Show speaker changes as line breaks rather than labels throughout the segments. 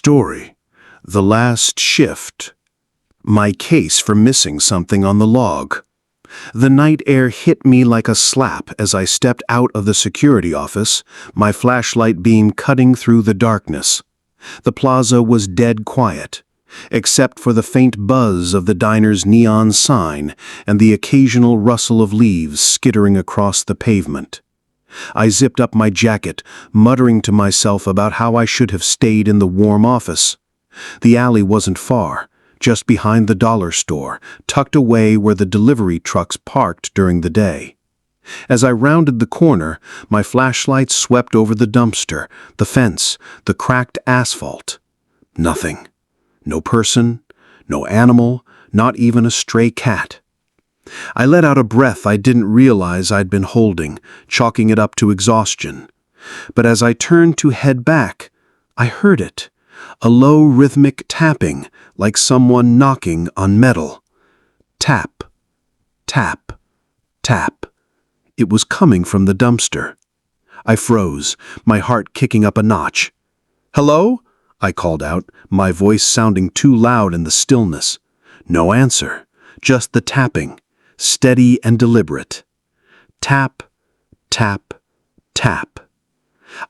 story. The last shift. My case for missing something on the log. The night air hit me like a slap as I stepped out of the security office, my flashlight beam cutting through the darkness. The plaza was dead quiet, except for the faint buzz of the diner's neon sign and the occasional rustle of leaves skittering across the pavement. I zipped up my jacket, muttering to myself about how I should have stayed in the warm office. The alley wasn't far, just behind the dollar store, tucked away where the delivery trucks parked during the day. As I rounded the corner, my flashlight swept over the dumpster, the fence, the cracked asphalt. Nothing. No person, no animal, not even a stray cat. I let out a breath I didn't realize I'd been holding, chalking it up to exhaustion. But as I turned to head back, I heard it, a low rhythmic tapping, like someone knocking on metal. Tap, tap, tap. It was coming from the dumpster. I froze, my heart kicking up a notch. "Hello?" I called out, my voice sounding too loud in the stillness. No answer, just the tapping, steady and deliberate. Tap, tap, tap.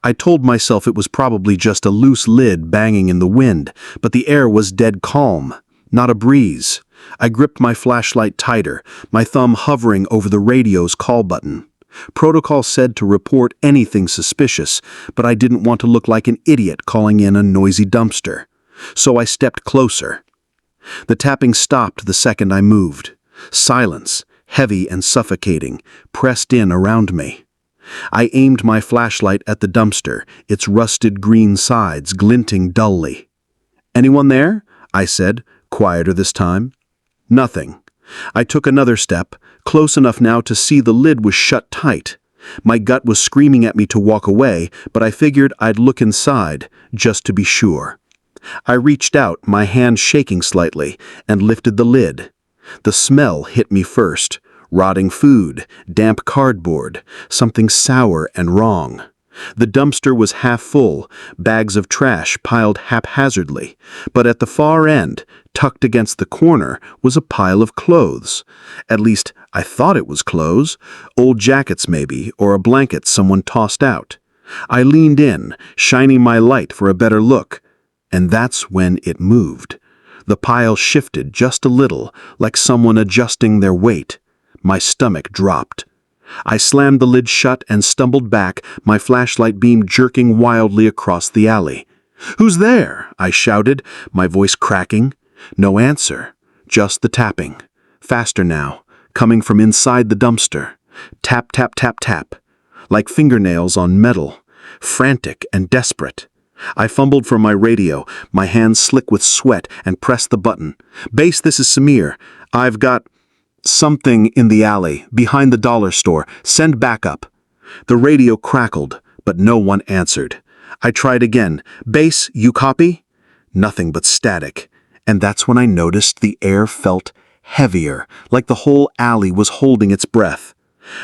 I told myself it was probably just a loose lid banging in the wind, but the air was dead calm, not a breeze. I gripped my flashlight tighter, my thumb hovering over the radio's call button. Protocol said to report anything suspicious, but I didn't want to look like an idiot calling in a noisy dumpster. So I stepped closer. The tapping stopped the second I moved. Silence, heavy and suffocating, pressed in around me. I aimed my flashlight at the dumpster, its rusted green sides glinting dully. "Anyone there?" I said, quieter this time. Nothing. I took another step, close enough now to see the lid was shut tight. My gut was screaming at me to walk away, but I figured I'd look inside, just to be sure. I reached out, my hand shaking slightly, and lifted the lid. The smell hit me first. Rotting food, damp cardboard, something sour and wrong. The dumpster was half full, bags of trash piled haphazardly, but at the far end, tucked against the corner, was a pile of clothes. At least, I thought it was clothes, old jackets maybe, or a blanket someone tossed out. I leaned in, shining my light for a better look, and that's when it moved. The pile shifted just a little, like someone adjusting their weight. My stomach dropped. I slammed the lid shut and stumbled back, my flashlight beam jerking wildly across the alley. "Who's there?" I shouted, my voice cracking. No answer, just the tapping. Faster now, coming from inside the dumpster. Tap, tap, tap, tap. Like fingernails on metal. Frantic and desperate. I fumbled for my radio, my hands slick with sweat, and pressed the button. "Base, this is Samir. I've got something in the alley, behind the dollar store. Send backup." The radio crackled, but no one answered. I tried again. "Base, you copy?" Nothing but static. And that's when I noticed the air felt heavier, like the whole alley was holding its breath.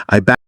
I backed